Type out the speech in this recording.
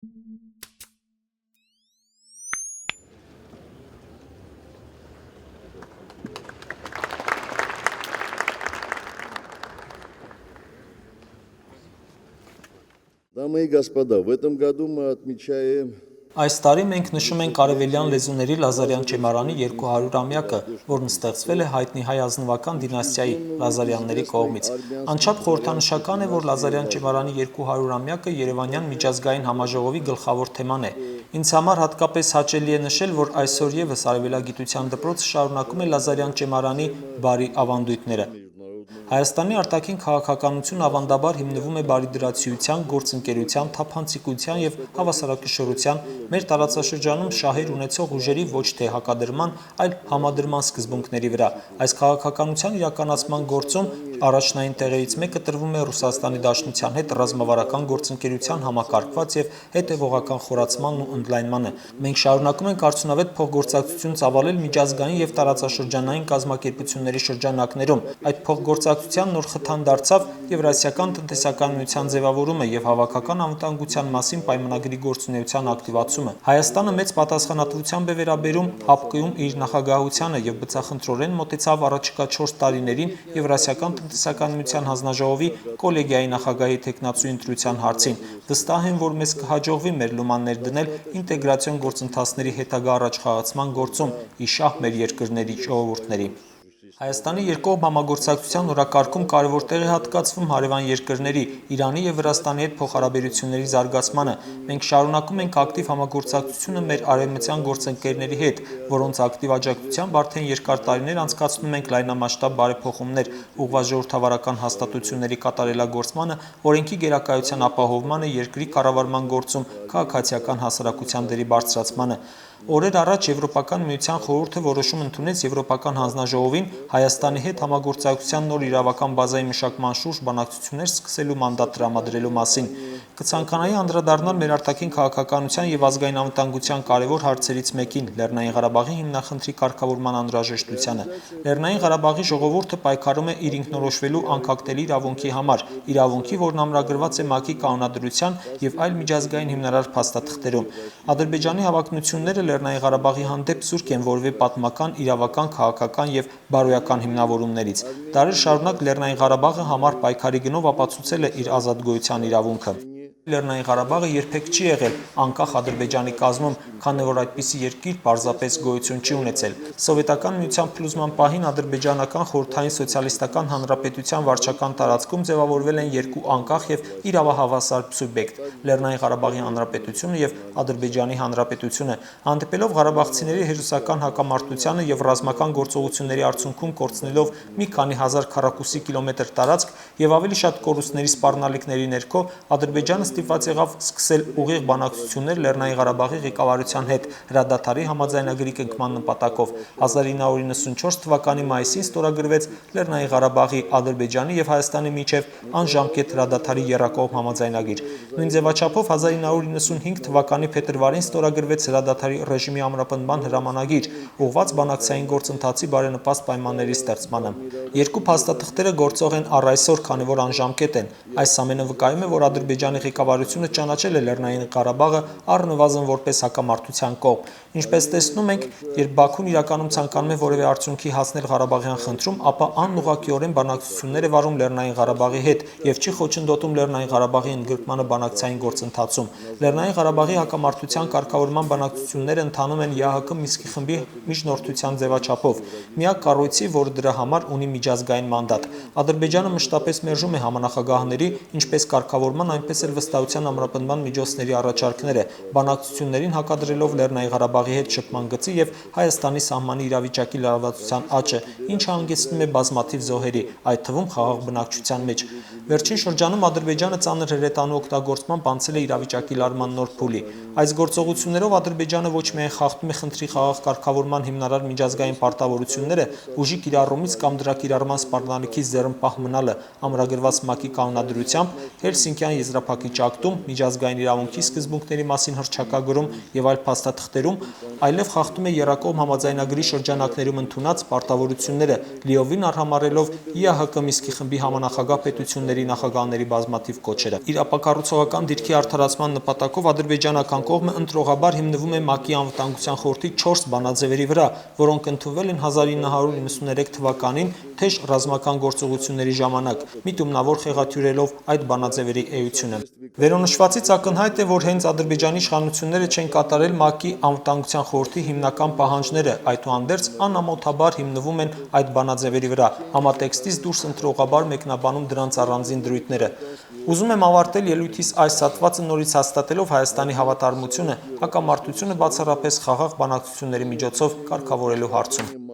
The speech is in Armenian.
Дамы и господа, в этом году мы отмечаем... Այս տարի մենք նշում ենք արևելյան լեզուների Լազարյան ճեմարանի 200-ամյակը, որն ստեղծվել է հայտնի հայ ազնվական դինաստիայի Լազարյանների կողմից։ Անչափ խորհրդանշական է, որ Լազարյան ճեմարանի 200-ամյակը Երևանյան միջազգային համաժողովի գլխավոր թեման է։ Ինձ համար հատկապես հաճելի է նշել, որ այսօր ևս արևելագիտության դպրոցը շարունակում է Լազարյան ճեմարանի բարի ավանդույթները։ Հայաստանի արտաքին քաղաքականությունը ավանդաբար հիմնվում է բարիդրացիության, գործընկերության, թափանցիկության եւ հավասարակշռության, մեր տարածաշրջանում շահեր ունեցող ուժերի ոչ թե հակադրման, այլ համադրման սկզբունքների վրա։ Այս քաղաքականության իրականացման գործում առաջնային տեղերից մեկը տրվում է Ռուսաստանի Դաշնության հետ ռազմավարական գործընկերության համակարգված եւ հետեւողական խորացմանն ու ընդլայնմանը։ Մենք շարունակում ենք արդյունավետ փոխգործակցություն ծավալել միջազգային եւ տարածաշրջանային կազմակերպությունների շրջանակներում։ Այդ փոխգործակցության նոր խթան դարձավ Եվրասիական տնտեսական միության ձևավորումը եւ հավաքական անվտանգության մասին պայմանագրի գործունեության ակտիվացումը։ Հայաստանը մեծ պատասխանատվությամբ է վերաբերում ՀԱՊԿ-ում իր նախագահությանը եւ բծախնդրորեն մոտեցավ առաջիկա 4 տարիներին Եվրասիական տնտեսական միության հանձնաժողովի կոլեգիայի նախագահի տեխնացուի ընտրության հարցին։ Վստահ եմ, որ մեզ կհաջողվի մեր լումաններ դնել ինտեգրացիոն գործընթացների հետագա առաջխաղացման գործում ի շահ մեր երկրների ժողովուրդների։ Հայաստանի երկկողմ համագործակցության օրակարգում կարևոր տեղ է հատկացվում հարևան երկրների Իրանի եւ Վրաստանի հետ փոխհարաբերությունների զարգացմանը։ Մենք շարունակում ենք ակտիվ համագործակցությունը մեր արևմտյան գործընկերների հետ, որոնց ակտիվ աջակցությամբ արդեն երկար տարիներ անցկացնում ենք լայնամասշտաբ բարեփոխումներ, ուղղված ժողովրդավարական հաստատությունների կատարելագործմանը, օրենքի գերակայության ապահովմանը, երկրի կառավարման գործում քաղաքացիական հասարակության դերի բարձրացմանը։ Օրեր առաջ Եվրոպական միության խորհուրդը որոշում ընդունեց Եվրոպական հանձնաժողովին Հայաստանի հետ համագործակցության նոր իրավական բազայի մշակման շուրջ բանակցություններ սկսելու մանդատ տրամադրելու մասին։ Կցանկանայի անդրադառնալ մեր արտաքին քաղաքականության եւ ազգային անվտանգության կարևոր հարցերից մեկին՝ Լեռնային Ղարաբաղի հիմնախնդրի կարգավորման անհրաժեշտությանը։ Լեռնային Ղարաբաղի ժողովուրդը պայքարում է իր ինքնորոշվելու անկախտելի իրավունքի համար, իրավունքի, որն ամրագրված է ՄԱԿ-ի կանոնադրության եւ այլ միջազգային հիմնարար փաստաթղթերում։ Ադրբեջանի հավակնությունները Լեռնային Ղարաբաղի հանդեպ զուրկ են որևէ պատմական, իրավական, քաղաքական եւ բարոյական հիմնավորումներից։ Դարեր շարունակ Լեռնային Ղարաբաղը համառ պայքարի գնով ապացուցել է իր ազատ գոյության իրավունքը։ Լեռնային Ղարաբաղը երբեք չի եղել անկախ Ադրբեջանի կազմում, քանի որ այդպիսի երկիր պարզապես գոյություն չի ունեցել։ Սովետական միության փլուզման պահին ադրբեջանական խորհրդային սոցիալիստական հանրապետության վարչական տարածքում ձևավորվել են երկու անկախ եւ իրավահավասար սուբյեկտ՝ Լեռնային Ղարաբաղի հանրապետությունը եւ Ադրբեջանի հանրապետությունը։ Հանդիպելով ղարաբաղցիների հերոսական հակամարտությանը եւ ռազմական գործողությունների արդյունքում կորցնելով մի քանի հազար քառակուսի կիլոմետր տարածք եւ ավելի շատ կորուստների սպառնալիքների ներքո Ադրբեջանը ստիպված եղավ սկսել ուղիղ բանակցություններ Լեռնային Ղարաբաղի ղեկավարության հետ հրադադարի համաձայնագրի կնքման նպատակով։ 1994 թվականի մայիսին ստորագրվեց Լեռնային Ղարաբաղի, Ադրբեջանի եւ Հայաստանի միջև անժամկետ հրադադարի եռակողմ համաձայնագիր։ Նույն ձևաչափով 1995 թվականի փետրվարին ստորագրվեց հրադադարի ռեժիմի ամրապնդման հրամանագիր, ուղղված բանակցային գործընթացի բարենպաստ պայմանների ստեղծմանը։ Երկու փաստաթղթերը գործող են առ այսօր, քանի որ անժամկետ են։ Այս ամենը վկայում է, որ Ադրբեջանի ղեկավարությունը ճանաչել է Լեռնային Ղարաբաղը առնվազն որպես հակամարտության կողմ։ Ինչպես տեսնում ենք, երբ Բաքուն իրականում ցանկանում է որևէ արդյունքի հասնել Ղարաբաղյան խնդրում, ապա անուղղակիորեն բանակցություններ է վարում Լեռնային Ղարաբաղի հետ եւ չի խոչընդոտում Լեռնային Ղարաբաղի ընդգրկմանը բանակցային գործընթացում։ Լեռնային Ղարաբաղի հակամարտության կարգավորման բանակցությունները ընթանում են ԵԱՀԿ Մինսկի խմբի միջնորդության ձևաչափով, միակ կառույցի, որը դրա համար ունի միջազգային մանդատ։ Ադրբեջանը մշտապես մերժում է համանախագահների ինչպես կարգավորման, այնպես էլ վստահության ամրապնդման միջոցների առաջարկները, բանակցություններին հակադրելով Լեռնային Ղարաբաղի հետ շփման գծի եւ Հայաստանի սահմանի իրավիճակի լարվածության աճը, ինչը հանգեցնում է բազմաթիվ զոհերի, այդ թվում խաղաղ բնակչության մեջ։ Վերջին շրջանում Ադրբեջանը ծանր հրետանու օգտագործմամբ անցել է իրավիճակի լարման նոր փուլի։ Այս գործողություններով Ադրբեջանը ոչ միայն խախտում է խնդրի խաղաղ կարգավորման հիմնարար միջազգային պարտավորությունները, ուժի կիրառումից կամ դրա կիրառման սպառնալիքից ձեռնպահ մնալը ամրագրված ՄԱԿ-ի կանոնադրությամբ, Հելսինկյան եզրափակիչ ակտում, միջազգային իրավունքի սկզբունքների մասին հռչակագրում եւ այլ փաստաթղթերում, այլև խախտում է եռակողմ համաձայնագրի շրջանակներում ընդունած պարտավորությունները, լիովին արհամարհելով ԵԱՀԿ Մինսկի խմբի համանախագահ պետությունների կառույցների նախագահների բազմաթիվ կոչերը։ Իր ապակառուցողական դիրքի արդարացման նպատակով ադրբեջանական կողմը ընտրողաբար հիմնվում է ՄԱԿ-ի անվտանգության խորհրդի 4 բանաձևերի վրա, որոնք ընդունվել են 1993 թվականին թեժ ռազմական գործողությունների ժամանակ, միտումնավոր խեղաթյուրելով այդ բանաձևերի էությունը։ Վերոնշվածից ակնհայտ է, որ հենց Ադրբեջանի իշխանությունները չեն կատարել ՄԱԿ-ի անվտանգության խորհրդի հիմնական պահանջները, այդուհանդերձ անամոթաբար հիմնվում են այդ բանաձևերի վրա, համատեքստից դուրս ընտրողաբար մեկնաբանում դրանց առանձին դրույթները։ Ուզում եմ ավարտել ելույթիս այս հատվածը նորից հաստատելով Հայաստանի հավատարմությունը հակամարտությունը բացառապես խաղաղ բանակցությունների միջոցով կարգավորելու հարցում։